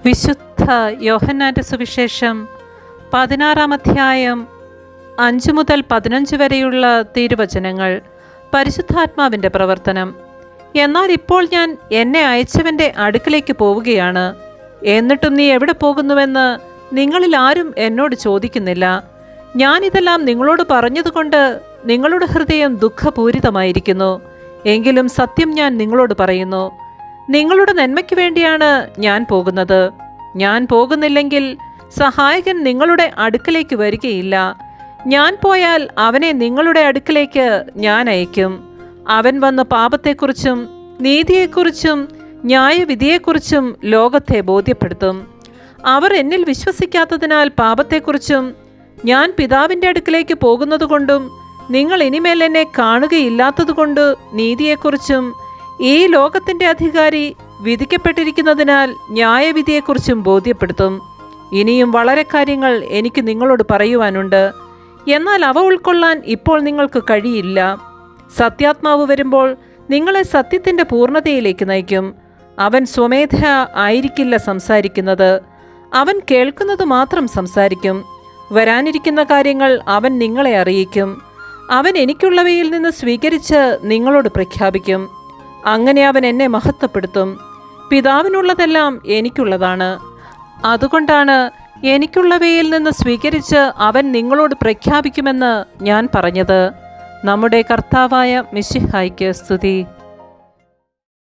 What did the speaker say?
വിശുദ്ധ യോഹന്നാന്റെ സുവിശേഷം 16-ാം അധ്യായം 5 മുതൽ 15 വരെയുള്ള തിരുവചനങ്ങൾ. പരിശുദ്ധാത്മാവിൻ്റെ പ്രവർത്തനം. എന്നാൽ ഇപ്പോൾ ഞാൻ എന്നെ അയച്ചവൻ്റെ അടുക്കലേക്ക് പോവുകയാണ്. എന്നിട്ടും നീ എവിടെ പോകുന്നുവെന്ന് നിങ്ങളിൽ ആരും എന്നോട് ചോദിക്കുന്നില്ല. ഞാനിതെല്ലാം നിങ്ങളോട് പറഞ്ഞതുകൊണ്ട് നിങ്ങളുടെ ഹൃദയം ദുഃഖപൂരിതമായിരിക്കുന്നു. എങ്കിലും സത്യം ഞാൻ നിങ്ങളോട് പറയുന്നു, നിങ്ങളുടെ നന്മയ്ക്ക് വേണ്ടിയാണ് ഞാൻ പോകുന്നത്. ഞാൻ പോകുന്നില്ലെങ്കിൽ സഹായകൻ നിങ്ങളുടെ അടുക്കലേക്ക് വരികയില്ല. ഞാൻ പോയാൽ അവനെ നിങ്ങളുടെ അടുക്കലേക്ക് ഞാൻ അയക്കും. അവൻ വന്ന് പാപത്തെക്കുറിച്ചും നീതിയെക്കുറിച്ചും ന്യായവിധിയെക്കുറിച്ചും ലോകത്തെ ബോധ്യപ്പെടുത്തും. അവർ എന്നിൽ വിശ്വസിക്കാത്തതിനാൽ പാപത്തെക്കുറിച്ചും ഞാൻ പിതാവിൻ്റെ അടുക്കലേക്ക് പോകുന്നതുകൊണ്ടും നിങ്ങൾ ഇനിമേൽ എന്നെ കാണുകയില്ലാത്തതുകൊണ്ട് നീതിയെക്കുറിച്ചും ഈ ലോകത്തിൻ്റെ അധികാരി വിധിക്കപ്പെട്ടിരിക്കുന്നതിനാൽ ന്യായവിധിയെക്കുറിച്ചും ബോധ്യപ്പെടുത്തും. ഇനിയും വളരെ കാര്യങ്ങൾ എനിക്ക് നിങ്ങളോട് പറയുവാനുണ്ട്, എന്നാൽ അവ ഉൾക്കൊള്ളാൻ ഇപ്പോൾ നിങ്ങൾക്ക് കഴിയില്ല. സത്യാത്മാവ് വരുമ്പോൾ നിങ്ങളെ സത്യത്തിൻ്റെ പൂർണ്ണതയിലേക്ക് നയിക്കും. അവൻ സ്വമേധയാ ആയിരിക്കില്ല സംസാരിക്കുന്നത്, അവൻ കേൾക്കുന്നത് മാത്രം സംസാരിക്കും. വരാനിരിക്കുന്ന കാര്യങ്ങൾ അവൻ നിങ്ങളെ അറിയിക്കും. അവൻ എനിക്കുള്ളവയിൽ നിന്ന് സ്വീകരിച്ച് നിങ്ങളോട് പ്രഖ്യാപിക്കും. അങ്ങനെ അവൻ എന്നെ മഹത്വപ്പെടുത്തും. പിതാവിനുള്ളതെല്ലാം എനിക്കുള്ളതാണ്. അതുകൊണ്ടാണ് എനിക്കുള്ളവയിൽ നിന്ന് സ്വീകരിച്ച് അവൻ നിങ്ങളോട് പ്രഖ്യാപിക്കുമെന്ന് ഞാൻ പറഞ്ഞത്. നമ്മുടെ കർത്താവായ മിശിഹായ്ക്ക് സ്തുതി.